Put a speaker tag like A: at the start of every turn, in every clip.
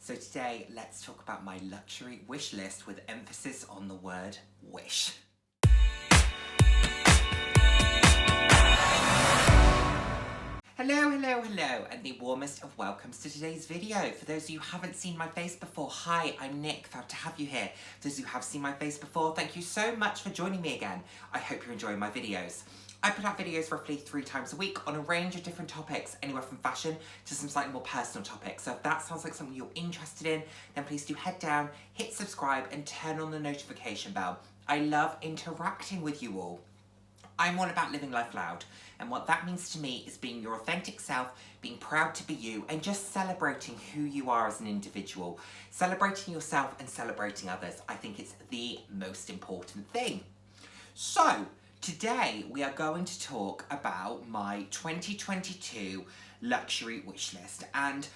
A: So today, let's talk about my luxury wish list with emphasis on the word wish. Hello, and the warmest of welcomes to today's video. For those of you who haven't seen my face before, hi, I'm Nick, proud to have you here. For those of you who have seen my face before, thank you so much for joining me again. I hope you're enjoying my videos. I put out videos roughly 3 times a week on a range of different topics, anywhere from fashion to some slightly more personal topics. So if that sounds like something you're interested in, then please do head down, hit subscribe, and turn on the notification bell. I love interacting with you all. I'm all about living life loud, and what that means to me is being your authentic self, being proud to be you, and just celebrating who you are as an individual. Celebrating yourself and celebrating others. I think it's the most important thing. So, today we are going to talk about my 2022 luxury wish list, and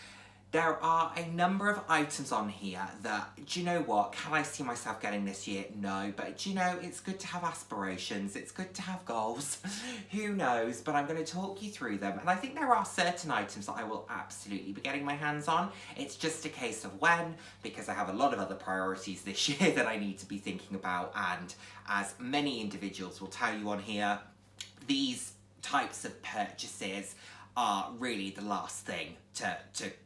A: there are a number of items on here that, do you know what, can I see myself getting this year? No, but do you know, it's good to have aspirations, it's good to have goals, who knows, but I'm going to talk you through them, and I think there are certain items that I will absolutely be getting my hands on. It's just a case of when, because I have a lot of other priorities this year that I need to be thinking about, and as many individuals will tell you on here, these types of purchases are really the last thing to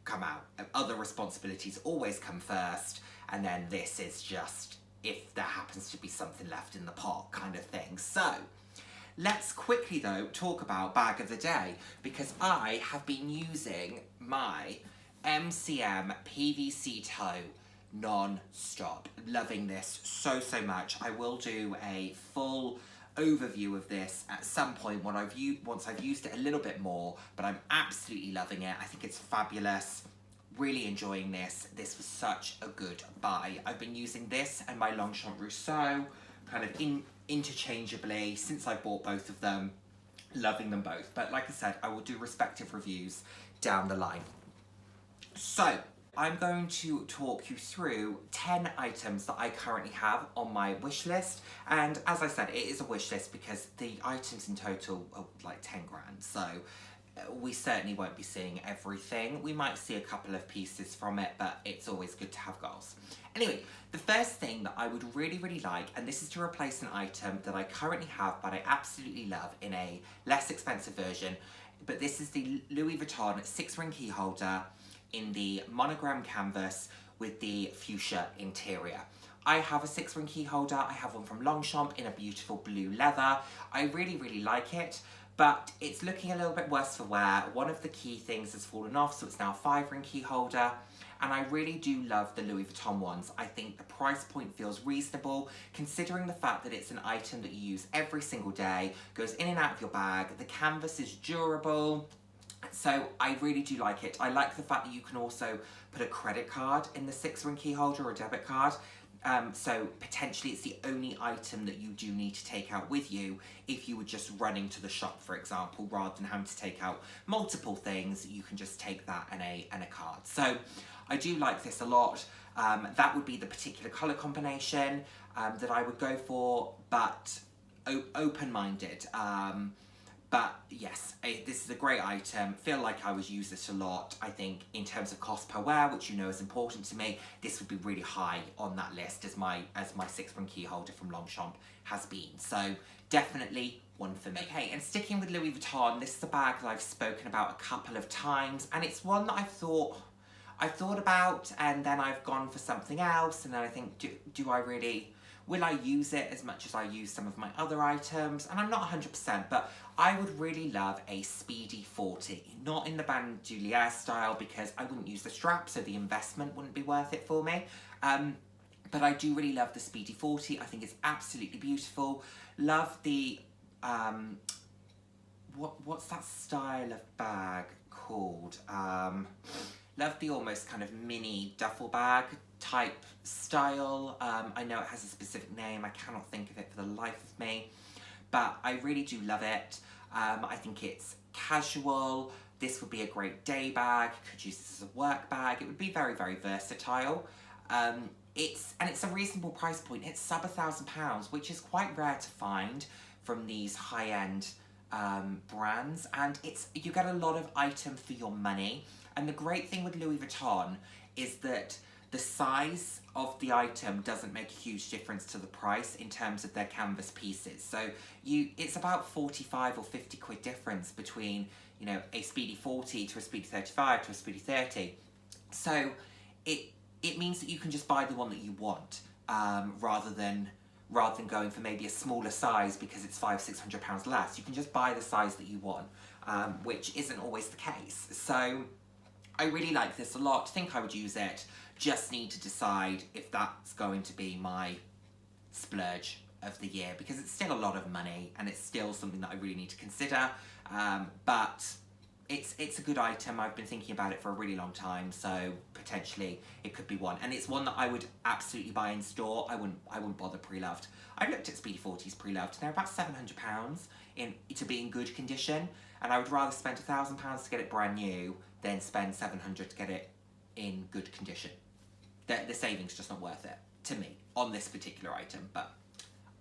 A: come out. Other responsibilities always come first, and then this is just if there happens to be something left in the pot kind of thing. So, let's quickly though talk about bag of the day, because I have been using my MCM PVC toe non-stop. Loving this so much. I will do a full overview of this at some point when once I've used it a little bit more, but I'm absolutely loving it. I think it's fabulous. Really enjoying this. This was such a good buy. I've been using this and my Longchamp Rousseau kind of interchangeably since I bought both of them. Loving them both. But like I said, I will do respective reviews down the line. So, I'm going to talk you through 10 items that I currently have on my wish list, and as I said, it is a wish list because the items in total are like 10 grand, so we certainly won't be seeing everything. We might see a couple of pieces from it, but it's always good to have goals. Anyway, the first thing that I would really like, and this is to replace an item that I currently have but I absolutely love in a less expensive version, but this is the Louis Vuitton 6-ring key holder in the monogram canvas with the fuchsia interior. I have a 6-ring key holder. I have one from Longchamp in a beautiful blue leather. I really like it, but it's looking a little bit worse for wear. One of the key things has fallen off, so it's now a 5-ring key holder, and I really do love the Louis Vuitton ones. I think the price point feels reasonable, considering the fact that it's an item that you use every single day, goes in and out of your bag, the canvas is durable. So I really do like it. I like the fact that you can also put a credit card in the 6-ring key holder or a debit card. So potentially it's the only item that you do need to take out with you if you were just running to the shop, for example, rather than having to take out multiple things. You can just take that and a card. So I do like this a lot. That would be the particular colour combination that I would go for, but open-minded. But yes, this is a great item. Feel like I would use this a lot. I think in terms of cost per wear, which you know is important to me, this would be really high on that list as my 6-ring key holder from Longchamp has been. So definitely one for me. Okay, and sticking with Louis Vuitton, this is a bag that I've spoken about a couple of times, and it's one that I've thought about, and then I've gone for something else, and then I think, do I really? Will I use it as much as I use some of my other items? And I'm not 100%, but I would really love a Speedy 40. Not in the bandoulière style, because I wouldn't use the strap, so the investment wouldn't be worth it for me. But I do really love the Speedy 40. I think it's absolutely beautiful. Love the, what's that style of bag called? Love the almost kind of mini duffel bag type style. I know it has a specific name. I cannot think of it for the life of me, but I really do love it. I think it's casual. This would be a great day bag. You could use this as a work bag. It would be very versatile. It's a reasonable price point. It's sub £1,000, which is quite rare to find from these high-end brands, and you get a lot of item for your money. And the great thing with Louis Vuitton is that the size of the item doesn't make a huge difference to the price in terms of their canvas pieces. So it's about 45 or 50 quid difference between, you know, a Speedy 40 to a Speedy 35 to a Speedy 30. So it means that you can just buy the one that you want, rather than going for maybe a smaller size because it's £500-600 less. You can just buy the size that you want, which isn't always the case. So I really like this a lot. Think I would use it. Just need to decide if that's going to be my splurge of the year, because it's still a lot of money and it's still something that I really need to consider. But it's a good item. I've been thinking about it for a really long time, so potentially it could be one. And it's one that I would absolutely buy in store. I wouldn't bother pre-loved. I've looked at Speedy 40s pre-loved. They're about £700 to be in good condition, and I would rather spend £1,000 to get it brand new than spend £700 to get it in good condition. The savings just not worth it to me on this particular item, but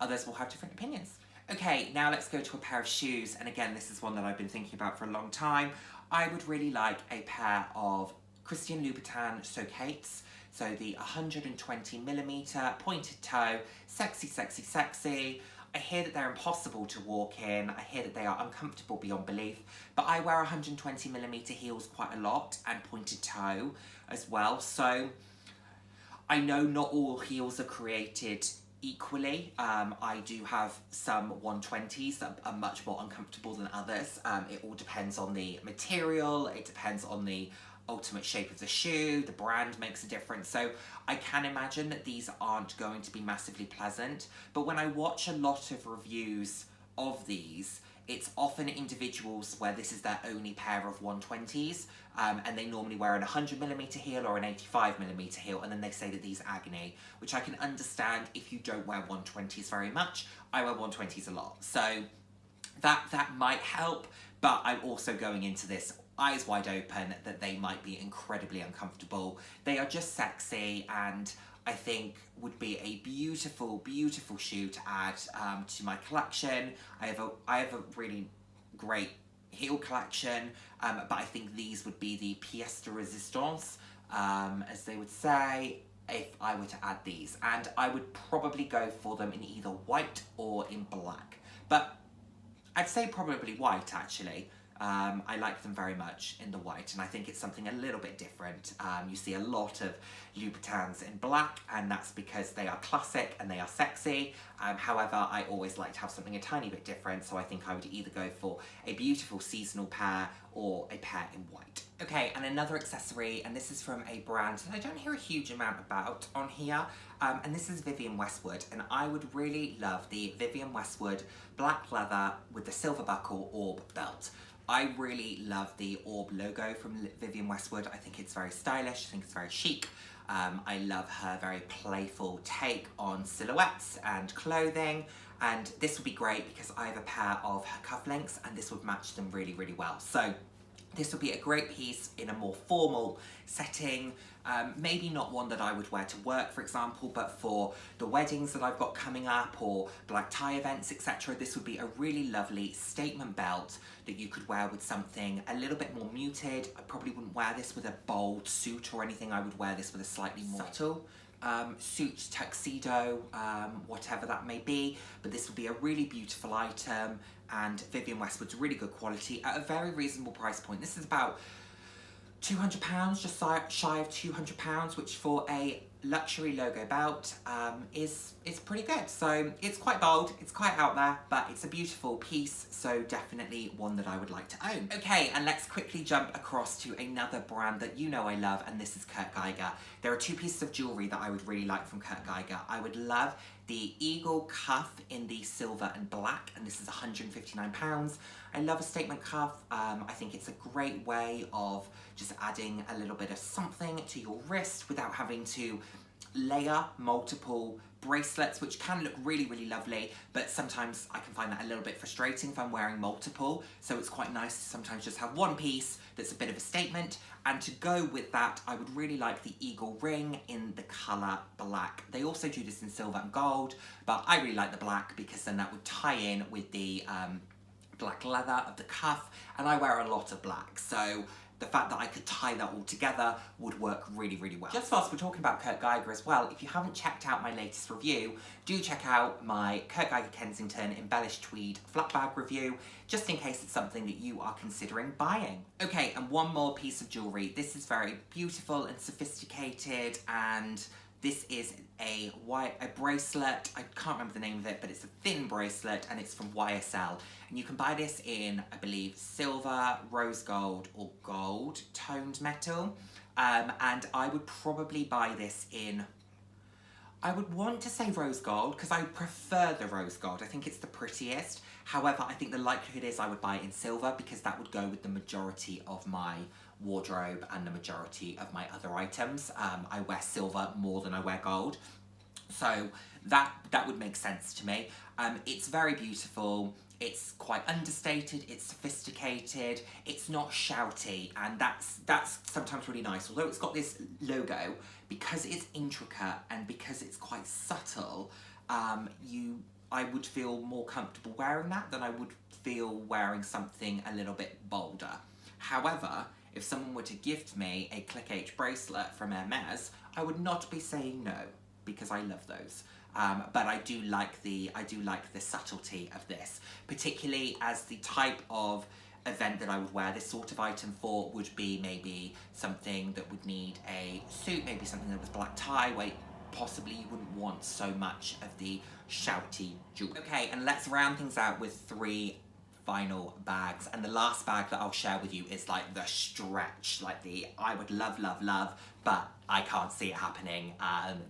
A: others will have different opinions. Okay, now let's go to a pair of shoes, and again, this is one that I've been thinking about for a long time. I would really like a pair of Christian Louboutin Socates, so the 120mm pointed toe, sexy, sexy, sexy. I hear that they're impossible to walk in, I hear that they are uncomfortable beyond belief, but I wear 120mm heels quite a lot, and pointed toe as well, so I know not all heels are created equally. I do have some 120s that are much more uncomfortable than others. It all depends on the material, it depends on the ultimate shape of the shoe, the brand makes a difference. So I can imagine that these aren't going to be massively pleasant, but when I watch a lot of reviews of these, it's often individuals where this is their only pair of 120s, and they normally wear an 100mm heel or an 85mm heel, and then they say that these are agony, which I can understand if you don't wear 120s very much. I wear 120s a lot, so that might help, but I'm also going into this eyes wide open that they might be incredibly uncomfortable. They are just sexy, and I think would be a beautiful, beautiful shoe to add to my collection. I have a really great heel collection, but I think these would be the pièce de résistance, as they would say, if I were to add these. And I would probably go for them in either white or in black. But I'd say probably white, actually. I like them very much in the white, and I think it's something a little bit different. You see a lot of Louboutins in black, and that's because they are classic and they are sexy. However, I always like to have something a tiny bit different, so I think I would either go for a beautiful seasonal pair or a pair in white. Okay, and another accessory, and this is from a brand that I don't hear a huge amount about on here, and this is Vivienne Westwood, and I would really love the Vivienne Westwood black leather with the silver buckle orb belt. I really love the orb logo from Vivienne Westwood. I think it's very stylish, I think it's very chic. I love her very playful take on silhouettes and clothing, and this would be great because I have a pair of her cufflinks and this would match them really, really well. So this would be a great piece in a more formal setting, maybe not one that I would wear to work, for example, but for the weddings that I've got coming up or black tie events, etc. This would be a really lovely statement belt that you could wear with something a little bit more muted. I probably wouldn't wear this with a bold suit or anything. I would wear this with a slightly more subtle suit, tuxedo, whatever that may be, but this would be a really beautiful item, and Vivienne Westwood's really good quality at a very reasonable price point. This is about £200, just shy of £200, which for a luxury logo belt is pretty good. So it's quite bold, it's quite out there, but it's a beautiful piece, so definitely one that I would like to own. Okay, and let's quickly jump across to another brand that you know I love, and this is Kurt Geiger. There are two pieces of jewellery that I would really like from Kurt Geiger. I would love the eagle cuff in the silver and black, and this is £159. I love a statement cuff. I think it's a great way of just adding a little bit of something to your wrist without having to layer multiple bracelets, which can look really, really lovely, but sometimes I can find that a little bit frustrating if I'm wearing multiple, so it's quite nice to sometimes just have one piece that's a bit of a statement. And to go with that, I would really like the eagle ring in the colour black. They also do this in silver and gold, but I really like the black because then that would tie in with the black leather of the cuff, and I wear a lot of black, so the fact that I could tie that all together would work really, really well. Just whilst we're talking about Kurt Geiger as well, if you haven't checked out my latest review, do check out my Kurt Geiger Kensington embellished tweed flat bag review, just in case it's something that you are considering buying. Okay, and one more piece of jewellery. This is very beautiful and sophisticated, and this is a bracelet. I can't remember the name of it, but it's a thin bracelet and it's from YSL. And you can buy this in, I believe, silver, rose gold, or gold toned metal. And I would probably buy this in, I would want to say rose gold because I prefer the rose gold. I think it's the prettiest. However, I think the likelihood is I would buy it in silver because that would go with the majority of my wardrobe and the majority of my other items. I wear silver more than I wear gold. So that would make sense to me. It's very beautiful. It's quite understated, it's sophisticated, it's not shouty, and that's sometimes really nice. Although it's got this logo, because it's intricate and because it's quite subtle, I would feel more comfortable wearing that than I would feel wearing something a little bit bolder. However, if someone were to gift me a Click H bracelet from Hermes, I would not be saying no, because I love those. But I do like the subtlety of this, particularly as the type of event that I would wear this sort of item for would be maybe something that would need a suit, maybe something that was black tie, where possibly you wouldn't want so much of the shouty jewelry. Okay, and let's round things out with 3 final bags, and the last bag that I'll share with you is like the stretch, like the I would love, but I can't see it happening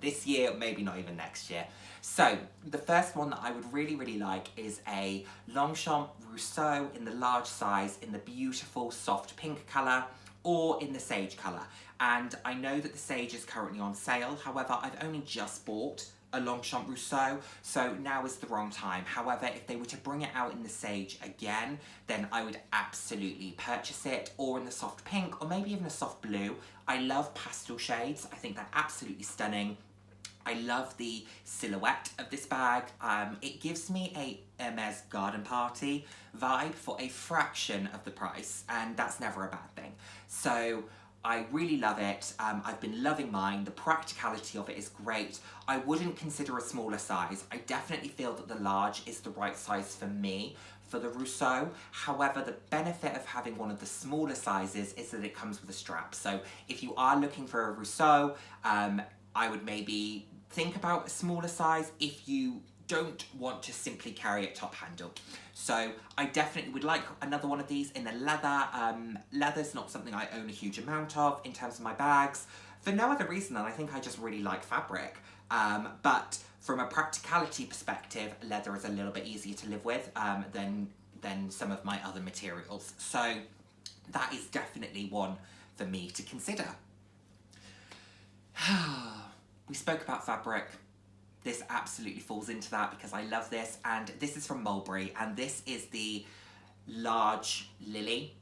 A: this year, maybe not even next year. So the first one that I would really like is a Longchamp Rousseau in the large size in the beautiful soft pink colour, or in the sage colour. And I know that the sage is currently on sale, however I've only just bought a Longchamp Rousseau, so now is the wrong time. However, if they were to bring it out in the sage again, then I would absolutely purchase it, or in the soft pink, or maybe even a soft blue. I love pastel shades, I think they're absolutely stunning. I love the silhouette of this bag. It gives me a Hermes garden party vibe for a fraction of the price, and that's never a bad thing. So I really love it. I've been loving mine. The practicality of it is great. I wouldn't consider a smaller size. I definitely feel that the large is the right size for me for the Rousseau. However, the benefit of having one of the smaller sizes is that it comes with a strap. So if you are looking for a Rousseau, I would maybe think about a smaller size if you don't want to simply carry it top handle. So I definitely would like another one of these in the leather. Leather's not something I own a huge amount of in terms of my bags, for no other reason than I think I just really like fabric. But from a practicality perspective, leather is a little bit easier to live with than some of my other materials. So that is definitely one for me to consider. We spoke about fabric. This absolutely falls into that because I love this, and this is from Mulberry, and this is the large lily.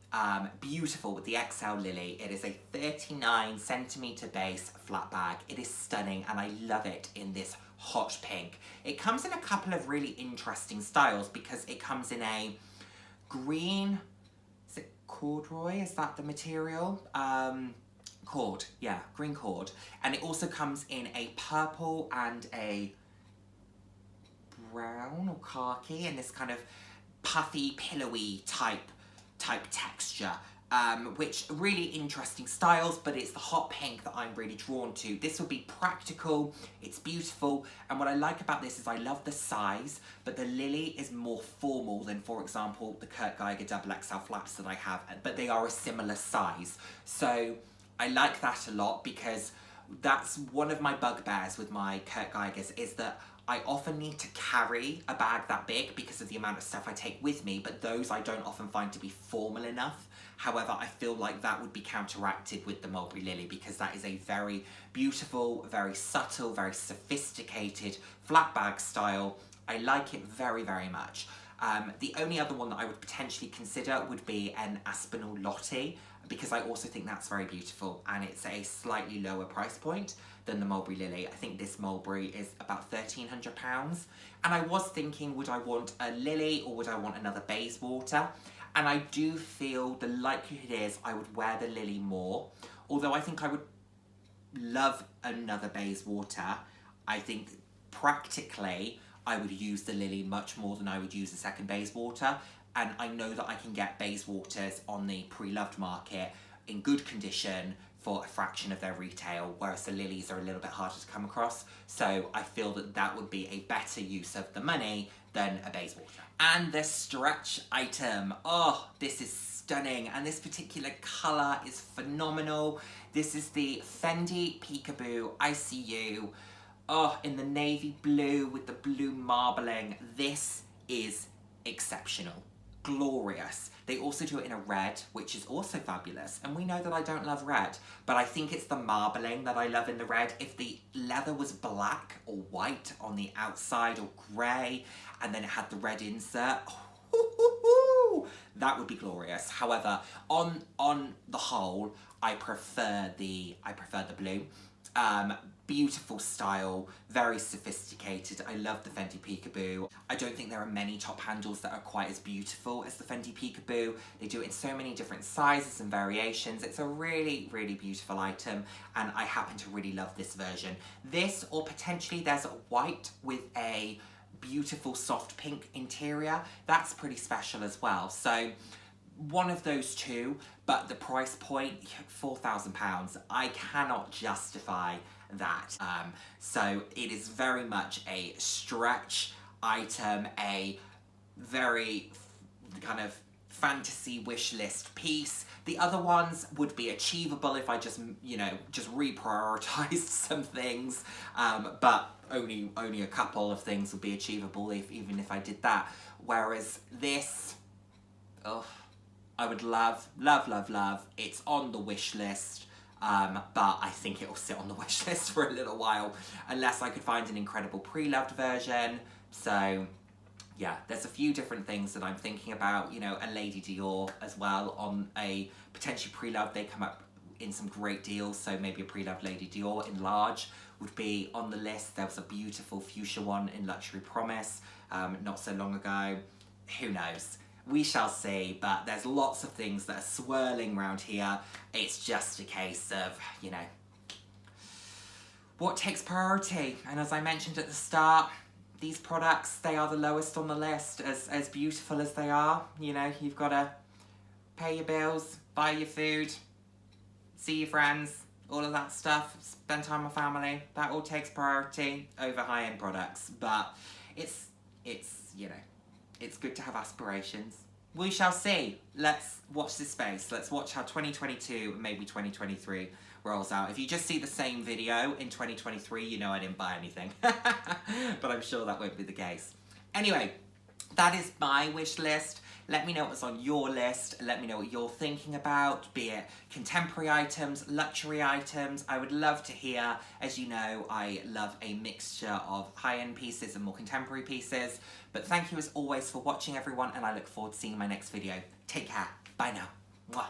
A: Beautiful with the XL lily. It is a 39cm base flat bag. It is stunning, and I love it in this hot pink. It comes in a couple of really interesting styles because it comes in a green, is it corduroy? Is that the material? Cord, yeah, green cord. And it also comes in a purple and a brown or khaki, and this kind of puffy, pillowy type texture, which really interesting styles, but it's the hot pink that I'm really drawn to. This would be practical, it's beautiful, and what I like about this is I love the size, but the lily is more formal than, for example, the Kurt Geiger XXL flaps that I have, but they are a similar size. So I like that a lot because that's one of my bugbears with my Kurt Geigers, is that I often need to carry a bag that big because of the amount of stuff I take with me, but those I don't often find to be formal enough. However, I feel like that would be counteracted with the Mulberry Lily because that is a very beautiful, very subtle, very sophisticated flat bag style. I like it very, very much. The only other one that I would potentially consider would be an Aspinall Lottie, because I also think that's very beautiful, and it's a slightly lower price point than the Mulberry Lily. I think this Mulberry is about £1,300. And I was thinking, would I want a lily or would I want another Bayswater? And I do feel the likelihood is I would wear the Lily more. Although I think I would love another Bayswater, I think practically I would use the Lily much more than I would use the second Bayswater. And I know that I can get Bayswaters on the pre-loved market in good condition for a fraction of their retail, whereas the Lilies are a little bit harder to come across. So I feel that that would be a better use of the money than a Bayswater. And the stretch item. Oh, this is stunning. And this particular colour is phenomenal. This is the Fendi Peekaboo ICU. Oh, in the navy blue with the blue marbling. This is exceptional. Glorious. They also do it in a red, which is also fabulous. And we know that I don't love red, but I think it's the marbling that I love in the red. If the leather was black or white on the outside or grey, and then it had the red insert, that would be glorious. However, on the whole, I prefer the blue. Beautiful style, very sophisticated. I love the Fendi Peekaboo. I don't think there are many top handles that are quite as beautiful as the Fendi Peekaboo. They do it in so many different sizes and variations. It's a really, really beautiful item, and I happen to really love this version. This, or potentially there's a white with a beautiful soft pink interior. That's pretty special as well. So one of those two, but the price point, £4,000. I cannot justify that. So it is very much a stretch item, a very kind of fantasy wish list piece. The other ones would be achievable if I just, you know, just reprioritized some things, but only a couple of things would be achievable even if I did that. Whereas this, oh, I would love, love, love, love. It's on the wish list, but I think it will sit on the wish list for a little while, unless I could find an incredible pre-loved version. So yeah, there's a few different things that I'm thinking about. You know, a Lady Dior as well on a potentially pre-loved. They come up in some great deals, so maybe a pre-loved Lady Dior in large would be on the list. There was a beautiful fuchsia one in Luxury Promise not so long ago. Who knows? We shall see, but there's lots of things that are swirling around here. It's just a case of, you know, what takes priority? And as I mentioned at the start, these products, they are the lowest on the list. As beautiful as they are, you know, you've got to pay your bills, buy your food, see your friends, all of that stuff, spend time with family. That all takes priority over high-end products. But it's you know, it's good to have aspirations. We shall see. Let's watch this space. Let's watch how 2022 and maybe 2023 rolls out. If you just see the same video in 2023, you know I didn't buy anything. But I'm sure that won't be the case. Anyway, that is my wish list. Let me know what's on your list. Let me know what you're thinking about, be it contemporary items, luxury items. I would love to hear. As you know, I love a mixture of high-end pieces and more contemporary pieces. But thank you as always for watching, everyone, and I look forward to seeing my next video. Take care. Bye now. Mwah.